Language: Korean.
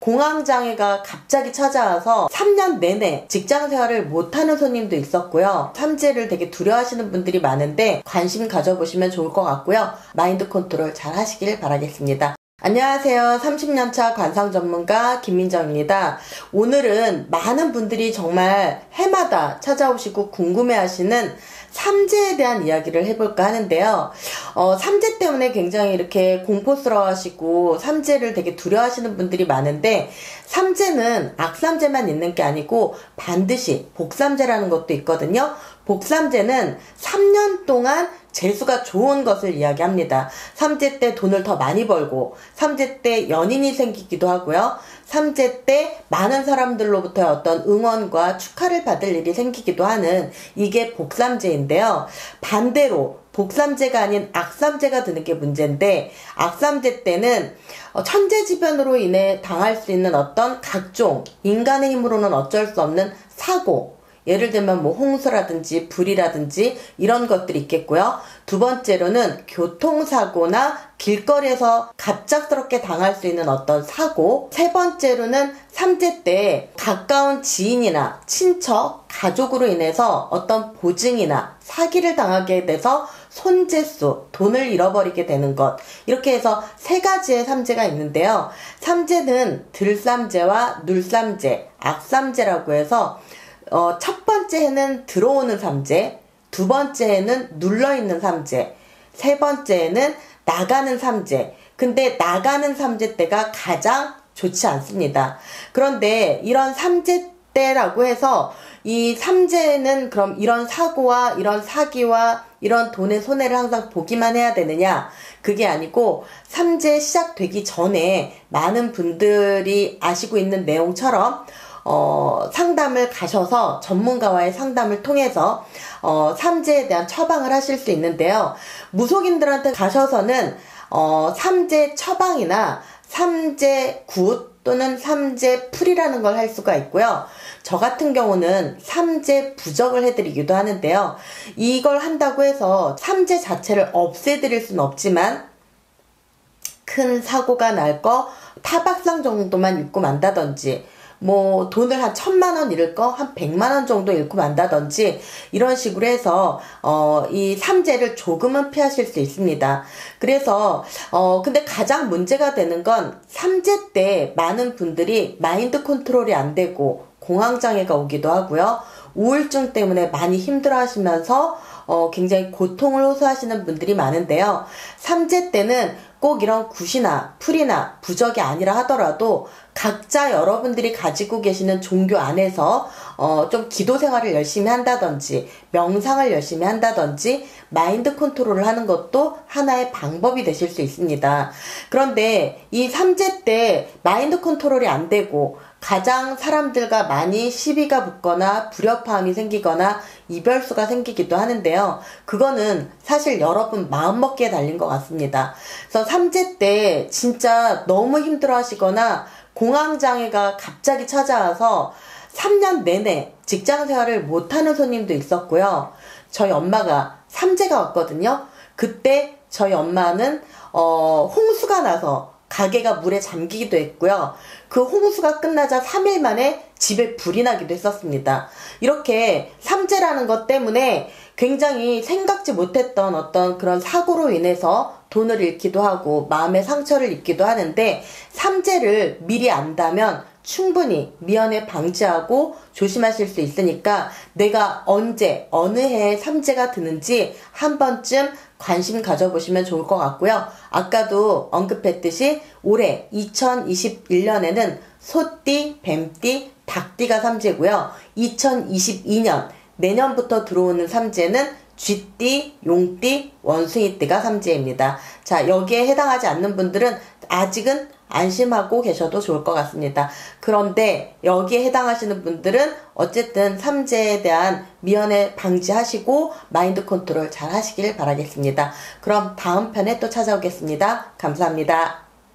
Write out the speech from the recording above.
공황장애가 갑자기 찾아와서 3년 내내 직장생활을 못하는 손님도 있었고요. 삼재를 되게 두려워하시는 분들이 많은데 관심 가져보시면 좋을 것 같고요. 마인드 컨트롤 잘 하시길 바라겠습니다. 안녕하세요. 30년차 관상 전문가 김민정입니다. 오늘은 많은 분들이 정말 해마다 찾아오시고 궁금해하시는 삼재에 대한 이야기를 해볼까 하는데요. 삼재 때문에 굉장히 이렇게 공포스러워하시고 삼재를 되게 두려워하시는 분들이 많은데, 삼재는 악삼재만 있는 게 아니고 반드시 복삼재라는 것도 있거든요. 복삼재는 3년 동안 재수가 좋은 것을 이야기합니다. 삼재 때 돈을 더 많이 벌고, 삼재 때 연인이 생기기도 하고요. 삼재 때 많은 사람들로부터의 어떤 응원과 축하를 받을 일이 생기기도 하는, 이게 복삼재인데요. 반대로 복삼재가 아닌 악삼재가 드는 게 문제인데, 악삼재 때는 천재지변으로 인해 당할 수 있는 어떤 각종 인간의 힘으로는 어쩔 수 없는 사고, 예를 들면 뭐 홍수라든지 불이라든지 이런 것들이 있겠고요. 두 번째로는 교통사고나 길거리에서 갑작스럽게 당할 수 있는 어떤 사고. 세 번째로는 삼재 때 가까운 지인이나 친척, 가족으로 인해서 어떤 보증이나 사기를 당하게 돼서 손재수, 돈을 잃어버리게 되는 것. 이렇게 해서 세 가지의 삼재가 있는데요. 삼재는 들삼재와 눌삼재, 악삼재라고 해서 첫 번째는 들어오는 삼재, 두 번째는 눌러있는 삼재, 세 번째는 나가는 삼재. 근데 나가는 삼재 때가 가장 좋지 않습니다. 그런데 이런 삼재 때라고 해서 이 삼재는 그럼 이런 사고와 이런 사기와 이런 돈의 손해를 항상 보기만 해야 되느냐? 그게 아니고 삼재 시작되기 전에 많은 분들이 아시고 있는 내용처럼 상담을 가셔서 전문가와의 상담을 통해서 삼재에 대한 처방을 하실 수 있는데요. 무속인들한테 가셔서는 삼재 처방이나 삼재 굿 또는 삼재 풀이라는 걸 할 수가 있고요. 저 같은 경우는 삼재 부적을 해드리기도 하는데요. 이걸 한다고 해서 삼재 자체를 없애드릴 수는 없지만, 큰 사고가 날 거 타박상 정도만 잃고 만다든지, 뭐 돈을 한 1,000,000원 잃을 거 한 100만원 정도 잃고 만다든지, 이런 식으로 해서 이 삼재를 조금은 피하실 수 있습니다. 그래서 근데 가장 문제가 되는 건 삼재 때 많은 분들이 마인드 컨트롤이 안 되고 공황장애가 오기도 하고요. 우울증 때문에 많이 힘들어 하시면서 굉장히 고통을 호소하시는 분들이 많은데요. 삼재 때는 꼭 이런 굿이나 풀이나 부적이 아니라 하더라도 각자 여러분들이 가지고 계시는 종교 안에서 좀 기도 생활을 열심히 한다든지, 명상을 열심히 한다든지, 마인드 컨트롤을 하는 것도 하나의 방법이 되실 수 있습니다. 그런데 이 삼재 때 마인드 컨트롤이 안 되고 가장 사람들과 많이 시비가 붙거나 불협화음이 생기거나 이별수가 생기기도 하는데요. 그거는 사실 여러분 마음먹기에 달린 것 같습니다. 그래서 삼재 때 진짜 너무 힘들어 하시거나 공황장애가 갑자기 찾아와서 3년 내내 직장생활을 못하는 손님도 있었고요. 저희 엄마가 삼재가 왔거든요. 그때 저희 엄마는 홍수가 나서 가게가 물에 잠기기도 했고요. 그 홍수가 끝나자 3일 만에 집에 불이 나기도 했었습니다. 이렇게 삼재라는 것 때문에 굉장히 생각지 못했던 어떤 그런 사고로 인해서 돈을 잃기도 하고 마음의 상처를 입기도 하는데, 삼재를 미리 안다면 충분히 미연에 방지하고 조심하실 수 있으니까 내가 언제 어느 해에 삼재가 드는지 한 번쯤 관심 가져보시면 좋을 것 같고요. 아까도 언급했듯이 올해 2021년에는 소띠, 뱀띠, 닭띠가 삼재고요. 2022년 내년부터 들어오는 삼재는 쥐띠, 용띠, 원숭이띠가 삼재입니다. 자, 여기에 해당하지 않는 분들은 아직은 안심하고 계셔도 좋을 것 같습니다. 그런데 여기에 해당하시는 분들은 어쨌든 삼재에 대한 미연에 방지하시고 마인드 컨트롤 잘 하시길 바라겠습니다. 그럼 다음 편에 또 찾아오겠습니다. 감사합니다.